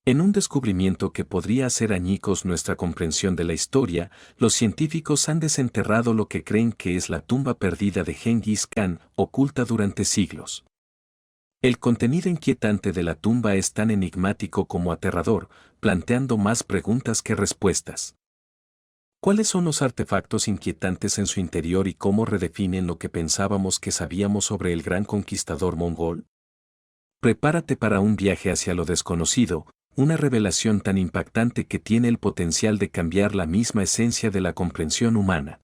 En un descubrimiento que podría hacer añicos nuestra comprensión de la historia, los científicos han desenterrado lo que creen que es la tumba perdida de Gengis Khan, oculta durante siglos. El contenido inquietante de la tumba es tan enigmático como aterrador, planteando más preguntas que respuestas. ¿Cuáles son los artefactos inquietantes en su interior y cómo redefinen lo que pensábamos que sabíamos sobre el gran conquistador mongol? Prepárate para un viaje hacia lo desconocido, una revelación tan impactante que tiene el potencial de cambiar la misma esencia de la comprensión humana.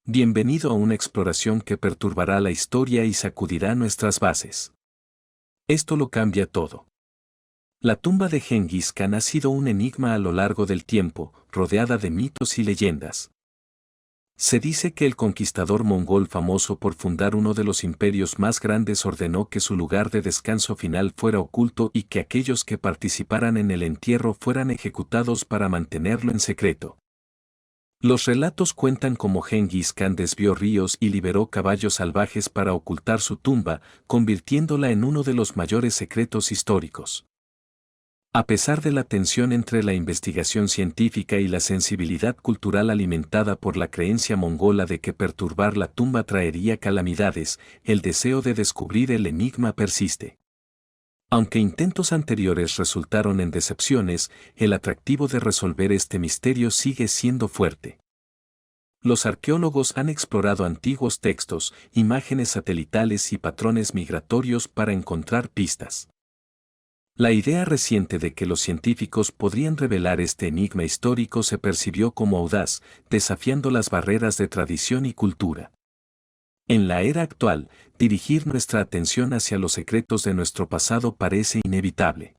Bienvenido a una exploración que perturbará la historia y sacudirá nuestras bases. Esto lo cambia todo. La tumba de Gengis Khan ha sido un enigma a lo largo del tiempo, rodeada de mitos y leyendas. Se dice que el conquistador mongol famoso por fundar uno de los imperios más grandes ordenó que su lugar de descanso final fuera oculto y que aquellos que participaran en el entierro fueran ejecutados para mantenerlo en secreto. Los relatos cuentan cómo Gengis Khan desvió ríos y liberó caballos salvajes para ocultar su tumba, convirtiéndola en uno de los mayores secretos históricos. A pesar de la tensión entre la investigación científica y la sensibilidad cultural alimentada por la creencia mongola de que perturbar la tumba traería calamidades, el deseo de descubrir el enigma persiste. Aunque intentos anteriores resultaron en decepciones, el atractivo de resolver este misterio sigue siendo fuerte. Los arqueólogos han explorado antiguos textos, imágenes satelitales y patrones migratorios para encontrar pistas. La idea reciente de que los científicos podrían revelar este enigma histórico se percibió como audaz, desafiando las barreras de tradición y cultura. En la era actual, dirigir nuestra atención hacia los secretos de nuestro pasado parece inevitable.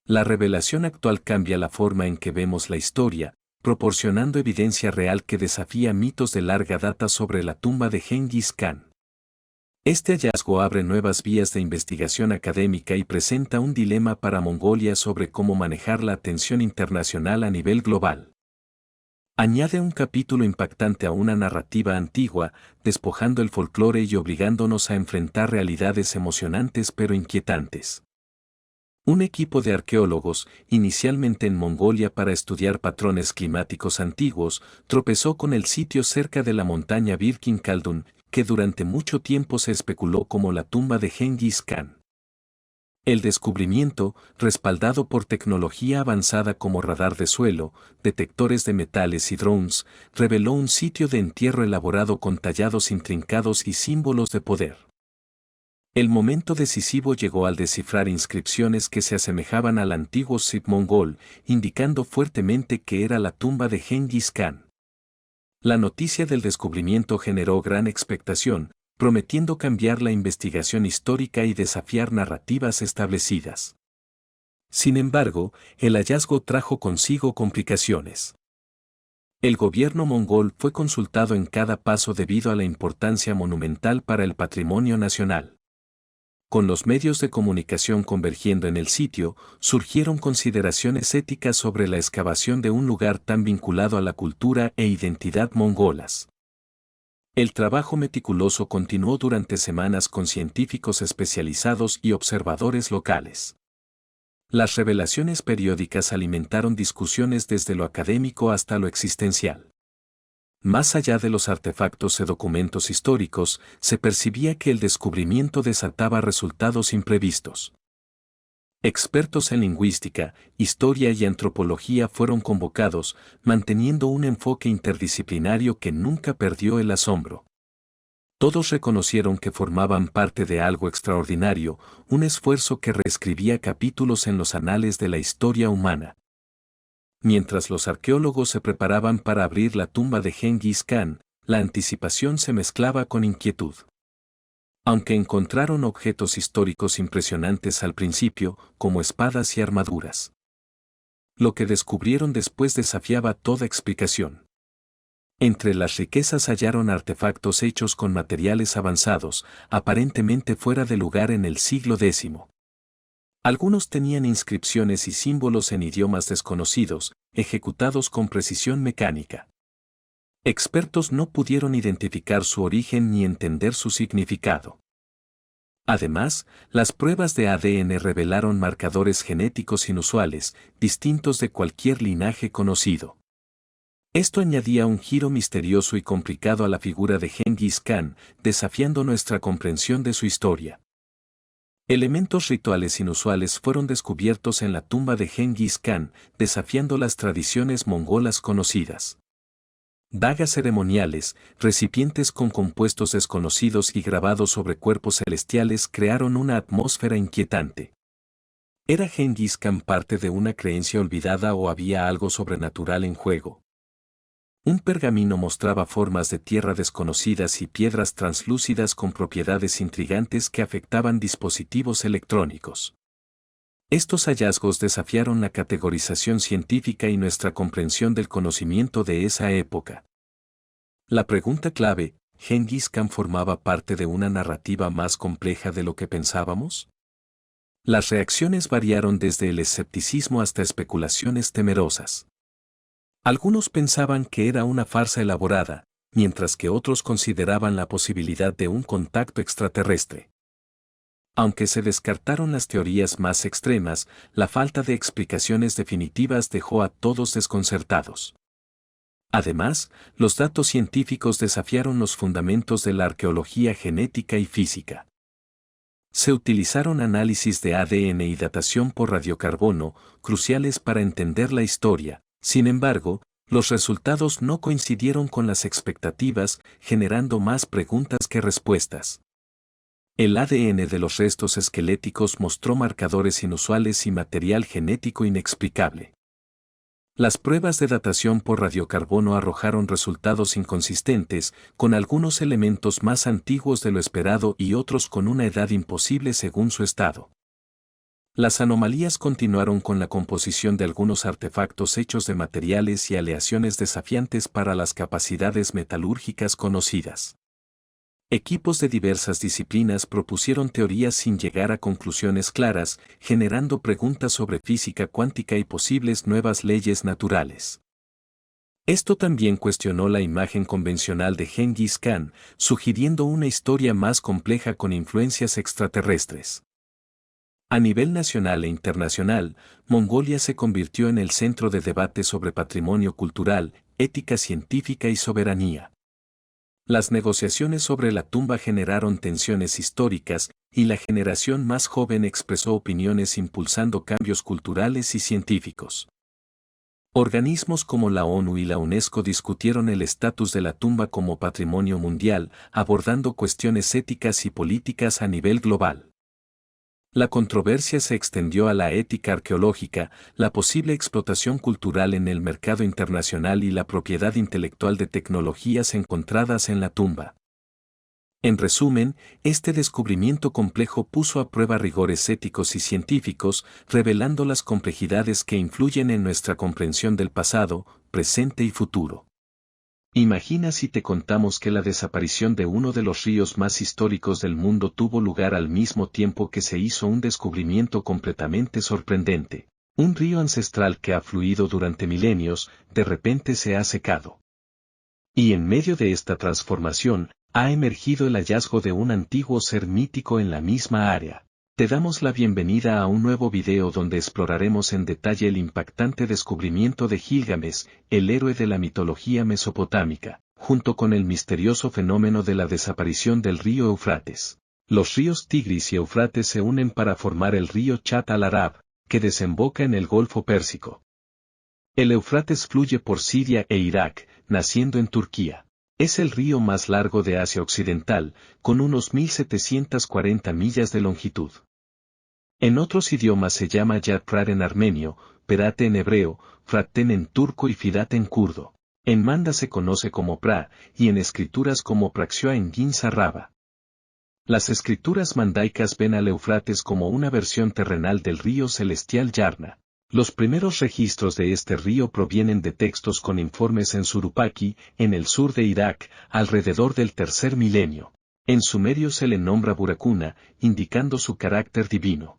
La revelación actual cambia la forma en que vemos la historia, proporcionando evidencia real que desafía mitos de larga data sobre la tumba de Gengis Khan. Este hallazgo abre nuevas vías de investigación académica y presenta un dilema para Mongolia sobre cómo manejar la atención internacional a nivel global. Añade un capítulo impactante a una narrativa antigua, despojando el folclore y obligándonos a enfrentar realidades emocionantes pero inquietantes. Un equipo de arqueólogos, inicialmente en Mongolia para estudiar patrones climáticos antiguos, tropezó con el sitio cerca de la montaña Birkin Khaldun, que durante mucho tiempo se especuló como la tumba de Gengis Khan. El descubrimiento, respaldado por tecnología avanzada como radar de suelo, detectores de metales y drones, reveló un sitio de entierro elaborado con tallados intrincados y símbolos de poder. El momento decisivo llegó al descifrar inscripciones que se asemejaban al antiguo script mongol, indicando fuertemente que era la tumba de Gengis Khan. La noticia del descubrimiento generó gran expectación, prometiendo cambiar la investigación histórica y desafiar narrativas establecidas. Sin embargo, el hallazgo trajo consigo complicaciones. El gobierno mongol fue consultado en cada paso debido a la importancia monumental para el patrimonio nacional. Con los medios de comunicación convergiendo en el sitio, surgieron consideraciones éticas sobre la excavación de un lugar tan vinculado a la cultura e identidad mongolas. El trabajo meticuloso continuó durante semanas con científicos especializados y observadores locales. Las revelaciones periódicas alimentaron discusiones desde lo académico hasta lo existencial. Más allá de los artefactos y documentos históricos, se percibía que el descubrimiento desataba resultados imprevistos. Expertos en lingüística, historia y antropología fueron convocados, manteniendo un enfoque interdisciplinario que nunca perdió el asombro. Todos reconocieron que formaban parte de algo extraordinario, un esfuerzo que reescribía capítulos en los anales de la historia humana. Mientras los arqueólogos se preparaban para abrir la tumba de Gengis Khan, la anticipación se mezclaba con inquietud. Aunque encontraron objetos históricos impresionantes al principio, como espadas y armaduras. Lo que descubrieron después desafiaba toda explicación. Entre las riquezas hallaron artefactos hechos con materiales avanzados, aparentemente fuera de lugar en el siglo X. Algunos tenían inscripciones y símbolos en idiomas desconocidos, ejecutados con precisión mecánica. Expertos no pudieron identificar su origen ni entender su significado. Además, las pruebas de ADN revelaron marcadores genéticos inusuales, distintos de cualquier linaje conocido. Esto añadía un giro misterioso y complicado a la figura de Gengis Khan, desafiando nuestra comprensión de su historia. Elementos rituales inusuales fueron descubiertos en la tumba de Gengis Khan, desafiando las tradiciones mongolas conocidas. Dagas ceremoniales, recipientes con compuestos desconocidos y grabados sobre cuerpos celestiales crearon una atmósfera inquietante. ¿Era Gengis Khan parte de una creencia olvidada o había algo sobrenatural en juego? Un pergamino mostraba formas de tierra desconocidas y piedras translúcidas con propiedades intrigantes que afectaban dispositivos electrónicos. Estos hallazgos desafiaron la categorización científica y nuestra comprensión del conocimiento de esa época. La pregunta clave, ¿Gengis Khan formaba parte de una narrativa más compleja de lo que pensábamos? Las reacciones variaron desde el escepticismo hasta especulaciones temerosas. Algunos pensaban que era una farsa elaborada, mientras que otros consideraban la posibilidad de un contacto extraterrestre. Aunque se descartaron las teorías más extremas, la falta de explicaciones definitivas dejó a todos desconcertados. Además, los datos científicos desafiaron los fundamentos de la arqueología genética y física. Se utilizaron análisis de ADN y datación por radiocarbono, cruciales para entender la historia. Sin embargo, los resultados no coincidieron con las expectativas, generando más preguntas que respuestas. El ADN de los restos esqueléticos mostró marcadores inusuales y material genético inexplicable. Las pruebas de datación por radiocarbono arrojaron resultados inconsistentes, con algunos elementos más antiguos de lo esperado y otros con una edad imposible según su estado. Las anomalías continuaron con la composición de algunos artefactos hechos de materiales y aleaciones desafiantes para las capacidades metalúrgicas conocidas. Equipos de diversas disciplinas propusieron teorías sin llegar a conclusiones claras, generando preguntas sobre física cuántica y posibles nuevas leyes naturales. Esto también cuestionó la imagen convencional de Gengis Khan, sugiriendo una historia más compleja con influencias extraterrestres. A nivel nacional e internacional, Mongolia se convirtió en el centro de debate sobre patrimonio cultural, ética científica y soberanía. Las negociaciones sobre la tumba generaron tensiones históricas, y la generación más joven expresó opiniones impulsando cambios culturales y científicos. Organismos como la ONU y la UNESCO discutieron el estatus de la tumba como patrimonio mundial, abordando cuestiones éticas y políticas a nivel global. La controversia se extendió a la ética arqueológica, la posible explotación cultural en el mercado internacional y la propiedad intelectual de tecnologías encontradas en la tumba. En resumen, este descubrimiento complejo puso a prueba rigores éticos y científicos, revelando las complejidades que influyen en nuestra comprensión del pasado, presente y futuro. Imagina si te contamos que la desaparición de uno de los ríos más históricos del mundo tuvo lugar al mismo tiempo que se hizo un descubrimiento completamente sorprendente. Un río ancestral que ha fluido durante milenios, de repente se ha secado. Y en medio de esta transformación, ha emergido el hallazgo de un antiguo ser mítico en la misma área. Te damos la bienvenida a un nuevo video donde exploraremos en detalle el impactante descubrimiento de Gilgamesh, el héroe de la mitología mesopotámica, junto con el misterioso fenómeno de la desaparición del río Éufrates. Los ríos Tigris y Éufrates se unen para formar el río Chat al-Arab, que desemboca en el Golfo Pérsico. El Éufrates fluye por Siria e Irak, naciendo en Turquía. Es el río más largo de Asia Occidental, con unos 1.740 millas de longitud. En otros idiomas se llama Yat-Prar en armenio, Perate en hebreo, Fraten en turco y Fidat en kurdo. En manda se conoce como Pra, y en escrituras como Praxioa en Ginza Raba. Las escrituras mandaicas ven al Éufrates como una versión terrenal del río celestial Yarna. Los primeros registros de este río provienen de textos con informes en Surupaki, en el sur de Irak, alrededor del tercer milenio. En sumerio se le nombra Burakuna, indicando su carácter divino.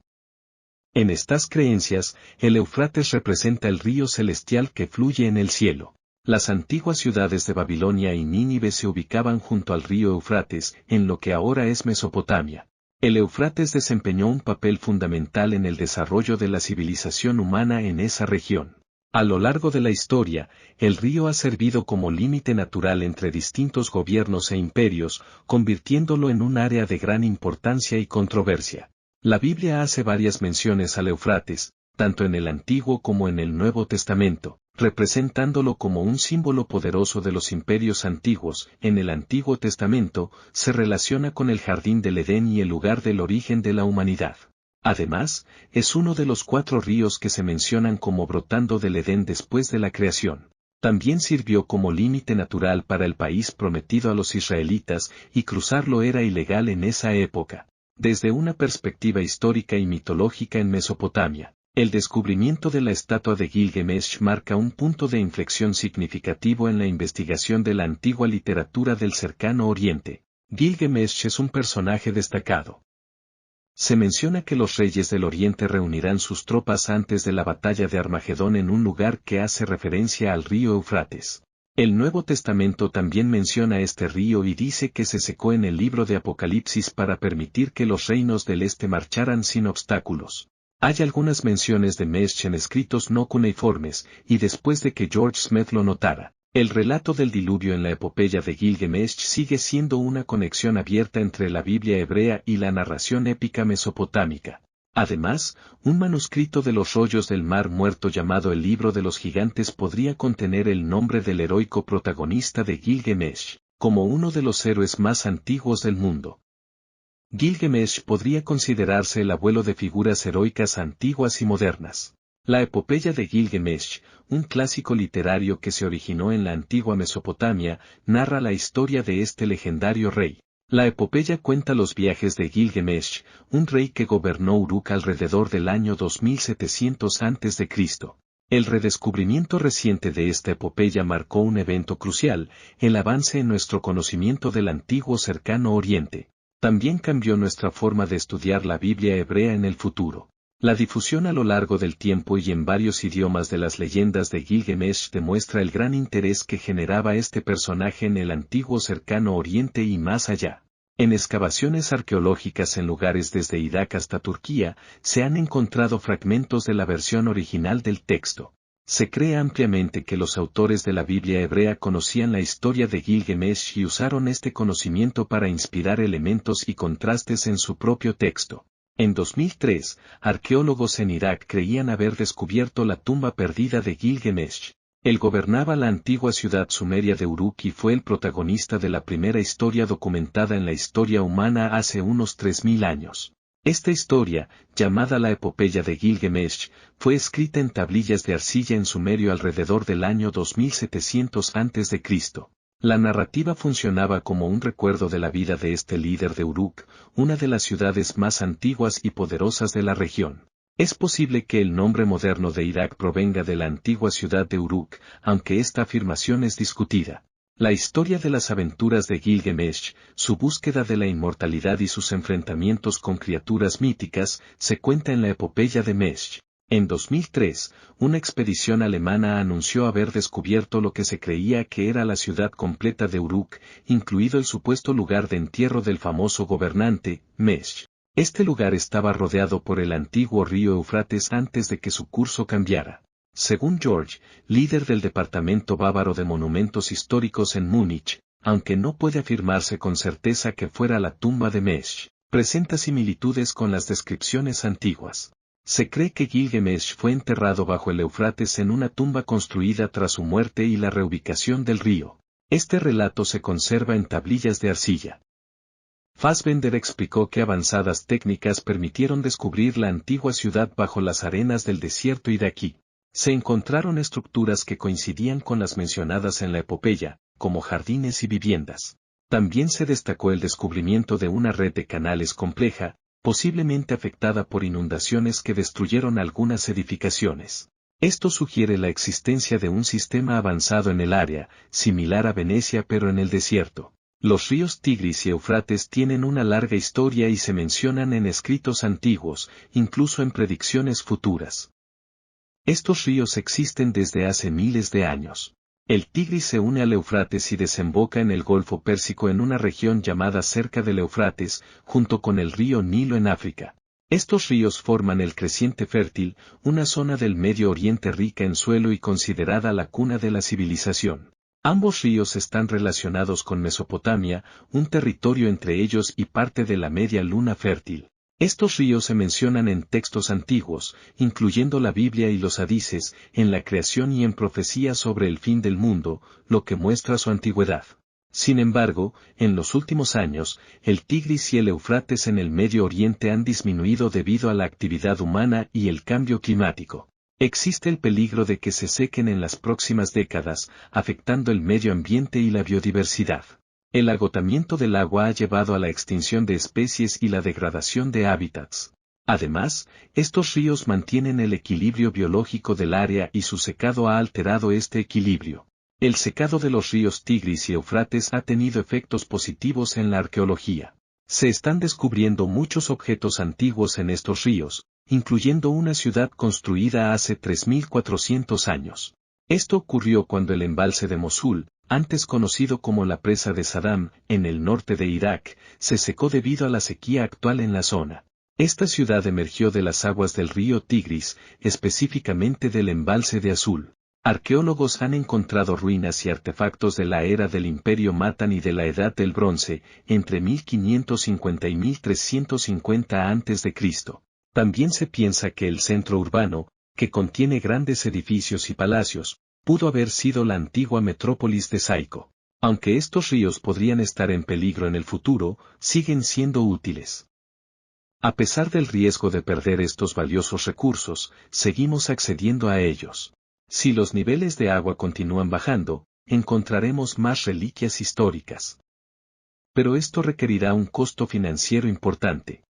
En estas creencias, el Éufrates representa el río celestial que fluye en el cielo. Las antiguas ciudades de Babilonia y Nínive se ubicaban junto al río Éufrates, en lo que ahora es Mesopotamia. El Éufrates desempeñó un papel fundamental en el desarrollo de la civilización humana en esa región. A lo largo de la historia, el río ha servido como límite natural entre distintos gobiernos e imperios, convirtiéndolo en un área de gran importancia y controversia. La Biblia hace varias menciones al Éufrates, tanto en el Antiguo como en el Nuevo Testamento, representándolo como un símbolo poderoso de los imperios antiguos. En el Antiguo Testamento, se relaciona con el jardín del Edén y el lugar del origen de la humanidad. Además, es uno de los 4 ríos que se mencionan como brotando del Edén después de la creación. También sirvió como límite natural para el país prometido a los israelitas, y cruzarlo era ilegal en esa época. Desde una perspectiva histórica y mitológica en Mesopotamia, el descubrimiento de la estatua de Gilgamesh marca un punto de inflexión significativo en la investigación de la antigua literatura del Cercano Oriente. Gilgamesh es un personaje destacado. Se menciona que los reyes del Oriente reunirán sus tropas antes de la batalla de Armagedón en un lugar que hace referencia al río Éufrates. El Nuevo Testamento también menciona este río y dice que se secó en el libro de Apocalipsis para permitir que los reinos del este marcharan sin obstáculos. Hay algunas menciones de Mesh en escritos no cuneiformes, y después de que George Smith lo notara, el relato del diluvio en la epopeya de Gilgamesh sigue siendo una conexión abierta entre la Biblia hebrea y la narración épica mesopotámica. Además, un manuscrito de los rollos del Mar Muerto llamado el Libro de los Gigantes podría contener el nombre del heroico protagonista de Gilgamesh, como uno de los héroes más antiguos del mundo. Gilgamesh podría considerarse el abuelo de figuras heroicas antiguas y modernas. La epopeya de Gilgamesh, un clásico literario que se originó en la antigua Mesopotamia, narra la historia de este legendario rey. La epopeya cuenta los viajes de Gilgamesh, un rey que gobernó Uruk alrededor del año 2700 a.C. El redescubrimiento reciente de esta epopeya marcó un evento crucial, el avance en nuestro conocimiento del antiguo Cercano Oriente. También cambió nuestra forma de estudiar la Biblia hebrea en el futuro. La difusión a lo largo del tiempo y en varios idiomas de las leyendas de Gilgamesh demuestra el gran interés que generaba este personaje en el antiguo Cercano Oriente y más allá. En excavaciones arqueológicas en lugares desde Irak hasta Turquía, se han encontrado fragmentos de la versión original del texto. Se cree ampliamente que los autores de la Biblia hebrea conocían la historia de Gilgamesh y usaron este conocimiento para inspirar elementos y contrastes en su propio texto. En 2003, arqueólogos en Irak creían haber descubierto la tumba perdida de Gilgamesh. Él gobernaba la antigua ciudad sumeria de Uruk y fue el protagonista de la primera historia documentada en la historia humana hace unos 3000 años. Esta historia, llamada la epopeya de Gilgamesh, fue escrita en tablillas de arcilla en sumerio alrededor del año 2700 a.C. La narrativa funcionaba como un recuerdo de la vida de este líder de Uruk, una de las ciudades más antiguas y poderosas de la región. Es posible que el nombre moderno de Irak provenga de la antigua ciudad de Uruk, aunque esta afirmación es discutida. La historia de las aventuras de Gilgamesh, su búsqueda de la inmortalidad y sus enfrentamientos con criaturas míticas, se cuenta en la epopeya de Mesh. En 2003, una expedición alemana anunció haber descubierto lo que se creía que era la ciudad completa de Uruk, incluido el supuesto lugar de entierro del famoso gobernante, Mesh. Este lugar estaba rodeado por el antiguo río Éufrates antes de que su curso cambiara. Según George, líder del Departamento Bávaro de Monumentos Históricos en Múnich, aunque no puede afirmarse con certeza que fuera la tumba de Mesh, presenta similitudes con las descripciones antiguas. Se cree que Gilgamesh fue enterrado bajo el Éufrates en una tumba construida tras su muerte y la reubicación del río. Este relato se conserva en tablillas de arcilla. Fassbender explicó que avanzadas técnicas permitieron descubrir la antigua ciudad bajo las arenas del desierto iraquí. Se encontraron estructuras que coincidían con las mencionadas en la epopeya, como jardines y viviendas. También se destacó el descubrimiento de una red de canales compleja, posiblemente afectada por inundaciones que destruyeron algunas edificaciones. Esto sugiere la existencia de un sistema avanzado en el área, similar a Venecia pero en el desierto. Los ríos Tigris y Éufrates tienen una larga historia y se mencionan en escritos antiguos, incluso en predicciones futuras. Estos ríos existen desde hace miles de años. El Tigris se une al Éufrates y desemboca en el Golfo Pérsico en una región llamada cerca del Éufrates, junto con el río Nilo en África. Estos ríos forman el creciente fértil, una zona del Medio Oriente rica en suelo y considerada la cuna de la civilización. Ambos ríos están relacionados con Mesopotamia, un territorio entre ellos y parte de la media luna fértil. Estos ríos se mencionan en textos antiguos, incluyendo la Biblia y los hadices, en la creación y en profecías sobre el fin del mundo, lo que muestra su antigüedad. Sin embargo, en los últimos años, el Tigris y el Éufrates en el Medio Oriente han disminuido debido a la actividad humana y el cambio climático. Existe el peligro de que se sequen en las próximas décadas, afectando el medio ambiente y la biodiversidad. El agotamiento del agua ha llevado a la extinción de especies y la degradación de hábitats. Además, estos ríos mantienen el equilibrio biológico del área y su secado ha alterado este equilibrio. El secado de los ríos Tigris y Éufrates ha tenido efectos positivos en la arqueología. Se están descubriendo muchos objetos antiguos en estos ríos, incluyendo una ciudad construida hace 3.400 años. Esto ocurrió cuando el embalse de Mosul, antes conocido como la presa de Saddam, en el norte de Irak, se secó debido a la sequía actual en la zona. Esta ciudad emergió de las aguas del río Tigris, específicamente del embalse de Azul. Arqueólogos han encontrado ruinas y artefactos de la era del Imperio Matan y de la Edad del Bronce, entre 1550 y 1350 a.C. También se piensa que el centro urbano, que contiene grandes edificios y palacios, pudo haber sido la antigua metrópolis de Saico. Aunque estos ríos podrían estar en peligro en el futuro, siguen siendo útiles. A pesar del riesgo de perder estos valiosos recursos, seguimos accediendo a ellos. Si los niveles de agua continúan bajando, encontraremos más reliquias históricas. Pero esto requerirá un costo financiero importante.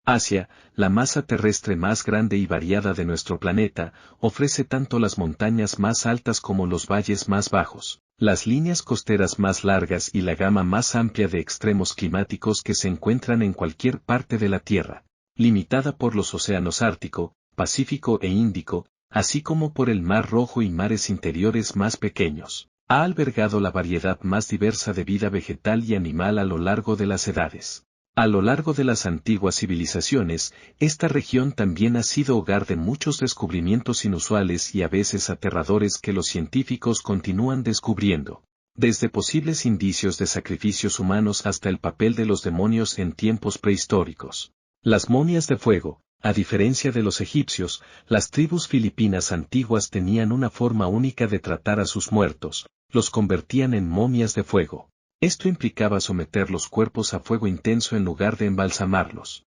Asia, la masa terrestre más grande y variada de nuestro planeta, ofrece tanto las montañas más altas como los valles más bajos, las líneas costeras más largas y la gama más amplia de extremos climáticos que se encuentran en cualquier parte de la Tierra, limitada por los océanos Ártico, Pacífico e Índico, así como por el Mar Rojo y mares interiores más pequeños. Ha albergado la variedad más diversa de vida vegetal y animal a lo largo de las edades. A lo largo de las antiguas civilizaciones, esta región también ha sido hogar de muchos descubrimientos inusuales y a veces aterradores que los científicos continúan descubriendo. Desde posibles indicios de sacrificios humanos hasta el papel de los demonios en tiempos prehistóricos. Las momias de fuego. A diferencia de los egipcios, las tribus filipinas antiguas tenían una forma única de tratar a sus muertos, los convertían en momias de fuego. Esto implicaba someter los cuerpos a fuego intenso en lugar de embalsamarlos.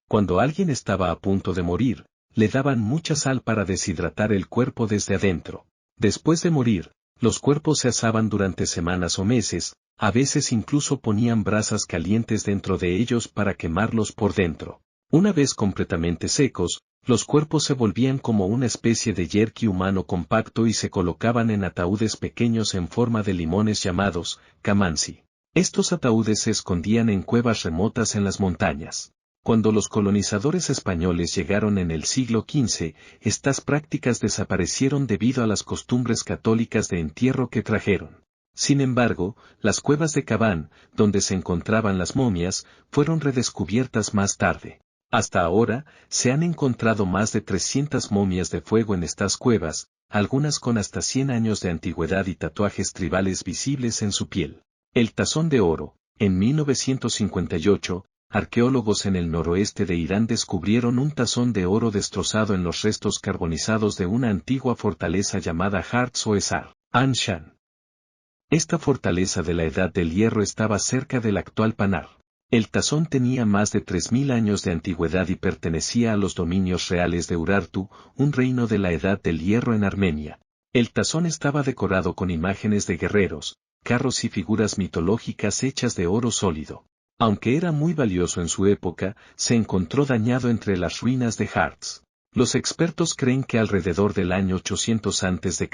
Cuando alguien estaba a punto de morir, le daban mucha sal para deshidratar el cuerpo desde adentro. Después de morir, los cuerpos se asaban durante semanas o meses, a veces incluso ponían brasas calientes dentro de ellos para quemarlos por dentro. Una vez completamente secos, los cuerpos se volvían como una especie de yerqui humano compacto y se colocaban en ataúdes pequeños en forma de limones llamados camansi. Estos ataúdes se escondían en cuevas remotas en las montañas. Cuando los colonizadores españoles llegaron en el siglo XV, estas prácticas desaparecieron debido a las costumbres católicas de entierro que trajeron. Sin embargo, las cuevas de Cabán, donde se encontraban las momias, fueron redescubiertas más tarde. Hasta ahora, se han encontrado más de 300 momias de fuego en estas cuevas, algunas con hasta 100 años de antigüedad y tatuajes tribales visibles en su piel. El tazón de oro. En 1958, arqueólogos en el noroeste de Irán descubrieron un tazón de oro destrozado en los restos carbonizados de una antigua fortaleza llamada Hartz o Esar, Anshan. Esta fortaleza de la Edad del Hierro estaba cerca del actual Panar. El tazón tenía más de 3.000 años de antigüedad y pertenecía a los dominios reales de Urartu, un reino de la Edad del Hierro en Armenia. El tazón estaba decorado con imágenes de guerreros, carros y figuras mitológicas hechas de oro sólido. Aunque era muy valioso en su época, se encontró dañado entre las ruinas de Hartz. Los expertos creen que alrededor del año 800 a.C.,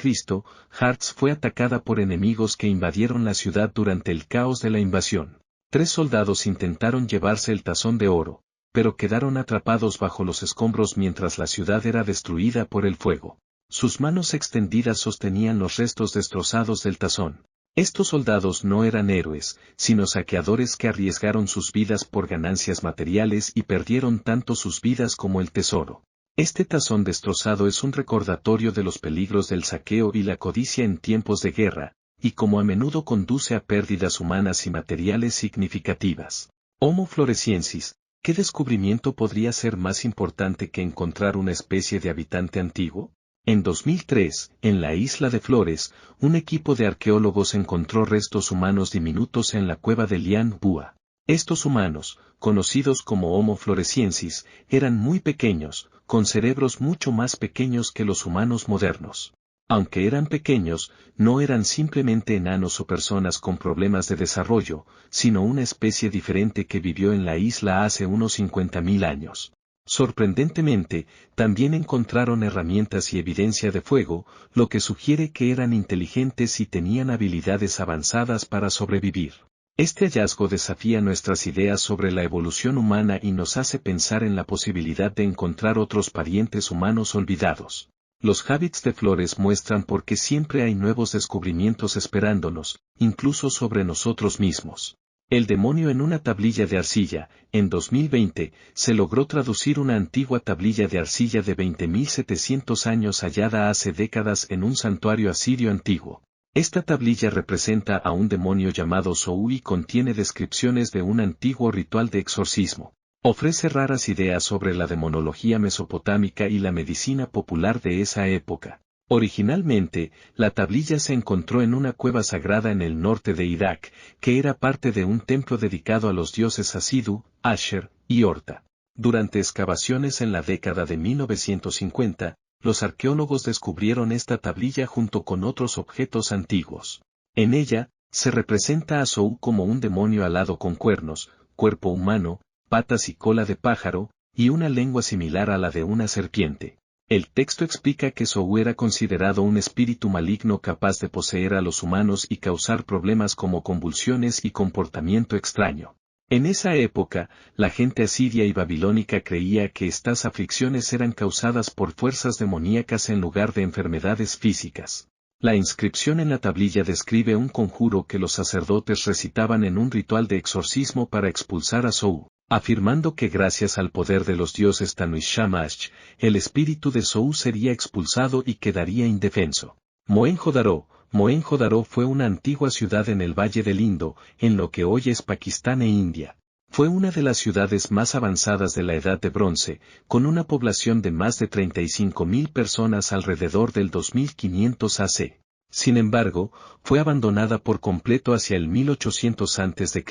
Hartz fue atacada por enemigos que invadieron la ciudad durante el caos de la invasión. 3 soldados intentaron llevarse el tazón de oro, pero quedaron atrapados bajo los escombros mientras la ciudad era destruida por el fuego. Sus manos extendidas sostenían los restos destrozados del tazón. Estos soldados no eran héroes, sino saqueadores que arriesgaron sus vidas por ganancias materiales y perdieron tanto sus vidas como el tesoro. Este tazón destrozado es un recordatorio de los peligros del saqueo y la codicia en tiempos de guerra, y como a menudo conduce a pérdidas humanas y materiales significativas. Homo floresiensis, ¿qué descubrimiento podría ser más importante que encontrar una especie de habitante antiguo? En 2003, en la isla de Flores, un equipo de arqueólogos encontró restos humanos diminutos en la cueva de Lian Bua. Estos humanos, conocidos como Homo floresiensis, eran muy pequeños, con cerebros mucho más pequeños que los humanos modernos. Aunque eran pequeños, no eran simplemente enanos o personas con problemas de desarrollo, sino una especie diferente que vivió en la isla hace unos 50.000 años. Sorprendentemente, también encontraron herramientas y evidencia de fuego, lo que sugiere que eran inteligentes y tenían habilidades avanzadas para sobrevivir. Este hallazgo desafía nuestras ideas sobre la evolución humana y nos hace pensar en la posibilidad de encontrar otros parientes humanos olvidados. Los hábitats de Flores muestran por qué siempre hay nuevos descubrimientos esperándonos, incluso sobre nosotros mismos. El demonio en una tablilla de arcilla. En 2020, se logró traducir una antigua tablilla de arcilla de 20.700 años hallada hace décadas en un santuario asirio antiguo. Esta tablilla representa a un demonio llamado Sou y contiene descripciones de un antiguo ritual de exorcismo. Ofrece raras ideas sobre la demonología mesopotámica y la medicina popular de esa época. Originalmente, la tablilla se encontró en una cueva sagrada en el norte de Irak, que era parte de un templo dedicado a los dioses Asidu, Asher y Horta. Durante excavaciones en la década de 1950, los arqueólogos descubrieron esta tablilla junto con otros objetos antiguos. En ella, se representa a Sou como un demonio alado con cuernos, cuerpo humano, patas y cola de pájaro, y una lengua similar a la de una serpiente. El texto explica que Sou era considerado un espíritu maligno capaz de poseer a los humanos y causar problemas como convulsiones y comportamiento extraño. En esa época, la gente asiria y babilónica creía que estas aflicciones eran causadas por fuerzas demoníacas en lugar de enfermedades físicas. La inscripción en la tablilla describe un conjuro que los sacerdotes recitaban en un ritual de exorcismo para expulsar a Sou, afirmando que gracias al poder de los dioses Tanu y Shamash, el espíritu de Sou sería expulsado y quedaría indefenso. Mohenjo-Daro fue una antigua ciudad en el Valle del Indo, en lo que hoy es Pakistán e India. Fue una de las ciudades más avanzadas de la Edad de Bronce, con una población de más de 35.000 personas alrededor del 2500 AC. Sin embargo, fue abandonada por completo hacia el 1800 a.C.,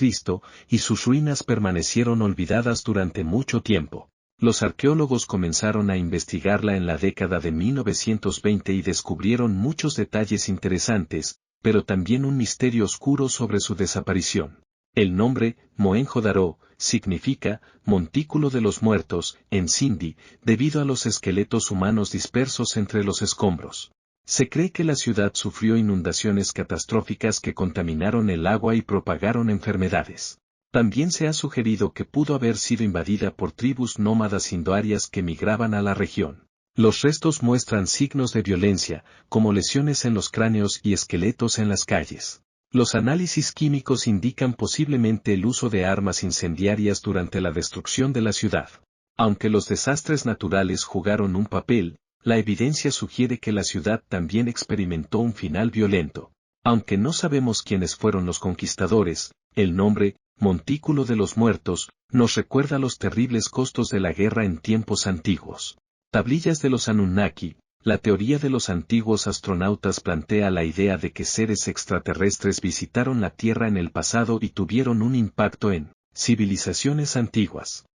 y sus ruinas permanecieron olvidadas durante mucho tiempo. Los arqueólogos comenzaron a investigarla en la década de 1920 y descubrieron muchos detalles interesantes, pero también un misterio oscuro sobre su desaparición. El nombre, Mohenjo-Daro, significa «montículo de los muertos» en sindhi, debido a los esqueletos humanos dispersos entre los escombros. Se cree que la ciudad sufrió inundaciones catastróficas que contaminaron el agua y propagaron enfermedades. También se ha sugerido que pudo haber sido invadida por tribus nómadas indoarias que migraban a la región. Los restos muestran signos de violencia, como lesiones en los cráneos y esqueletos en las calles. Los análisis químicos indican posiblemente el uso de armas incendiarias durante la destrucción de la ciudad. Aunque los desastres naturales jugaron un papel, la evidencia sugiere que la ciudad también experimentó un final violento. Aunque no sabemos quiénes fueron los conquistadores, el nombre, Montículo de los Muertos, nos recuerda los terribles costos de la guerra en tiempos antiguos. Tablillas de los Anunnaki. La teoría de los antiguos astronautas plantea la idea de que seres extraterrestres visitaron la Tierra en el pasado y tuvieron un impacto en civilizaciones antiguas.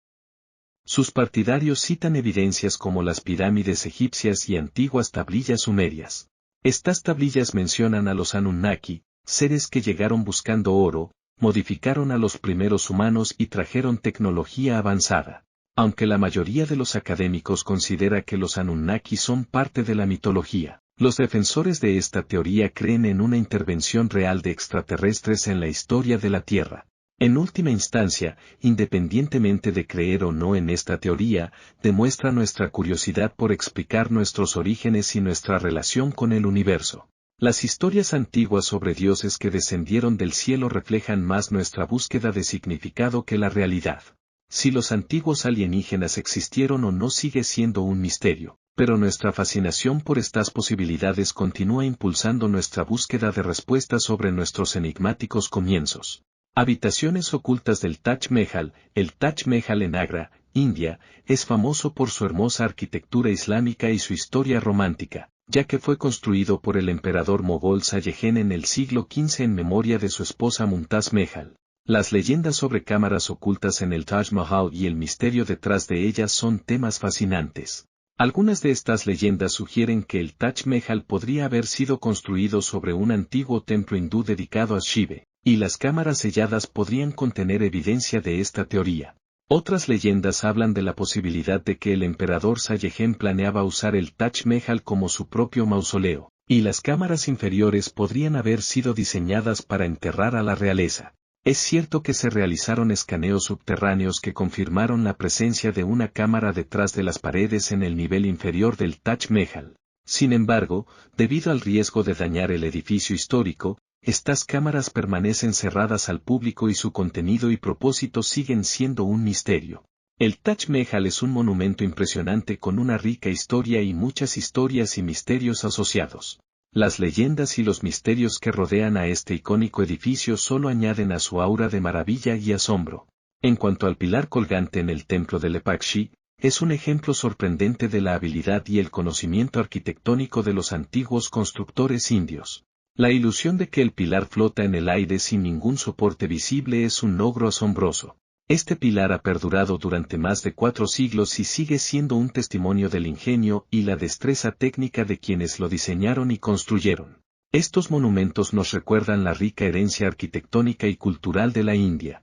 Sus partidarios citan evidencias como las pirámides egipcias y antiguas tablillas sumerias. Estas tablillas mencionan a los Anunnaki, seres que llegaron buscando oro, modificaron a los primeros humanos y trajeron tecnología avanzada. Aunque la mayoría de los académicos considera que los Anunnaki son parte de la mitología, los defensores de esta teoría creen en una intervención real de extraterrestres en la historia de la Tierra. En última instancia, independientemente de creer o no en esta teoría, demuestra nuestra curiosidad por explicar nuestros orígenes y nuestra relación con el universo. Las historias antiguas sobre dioses que descendieron del cielo reflejan más nuestra búsqueda de significado que la realidad. Si los antiguos alienígenas existieron o no sigue siendo un misterio, pero nuestra fascinación por estas posibilidades continúa impulsando nuestra búsqueda de respuestas sobre nuestros enigmáticos comienzos. Habitaciones ocultas del Taj Mahal. El Taj Mahal en Agra, India, es famoso por su hermosa arquitectura islámica y su historia romántica, ya que fue construido por el emperador mogol Shah-Jahan en el siglo XV en memoria de su esposa Mumtaz Mahal. Las leyendas sobre cámaras ocultas en el Taj Mahal y el misterio detrás de ellas son temas fascinantes. Algunas de estas leyendas sugieren que el Taj Mahal podría haber sido construido sobre un antiguo templo hindú dedicado a Shiva, y las cámaras selladas podrían contener evidencia de esta teoría. Otras leyendas hablan de la posibilidad de que el emperador Shah-Jahan planeaba usar el Taj Mahal como su propio mausoleo, y las cámaras inferiores podrían haber sido diseñadas para enterrar a la realeza. Es cierto que se realizaron escaneos subterráneos que confirmaron la presencia de una cámara detrás de las paredes en el nivel inferior del Taj Mahal. Sin embargo, debido al riesgo de dañar el edificio histórico, estas cámaras permanecen cerradas al público y su contenido y propósito siguen siendo un misterio. El Taj Mahal es un monumento impresionante con una rica historia y muchas historias y misterios asociados. Las leyendas y los misterios que rodean a este icónico edificio solo añaden a su aura de maravilla y asombro. En cuanto al pilar colgante en el templo de Lepakshi, es un ejemplo sorprendente de la habilidad y el conocimiento arquitectónico de los antiguos constructores indios. La ilusión de que el pilar flota en el aire sin ningún soporte visible es un logro asombroso. Este pilar ha perdurado durante más de 4 siglos y sigue siendo un testimonio del ingenio y la destreza técnica de quienes lo diseñaron y construyeron. Estos monumentos nos recuerdan la rica herencia arquitectónica y cultural de la India.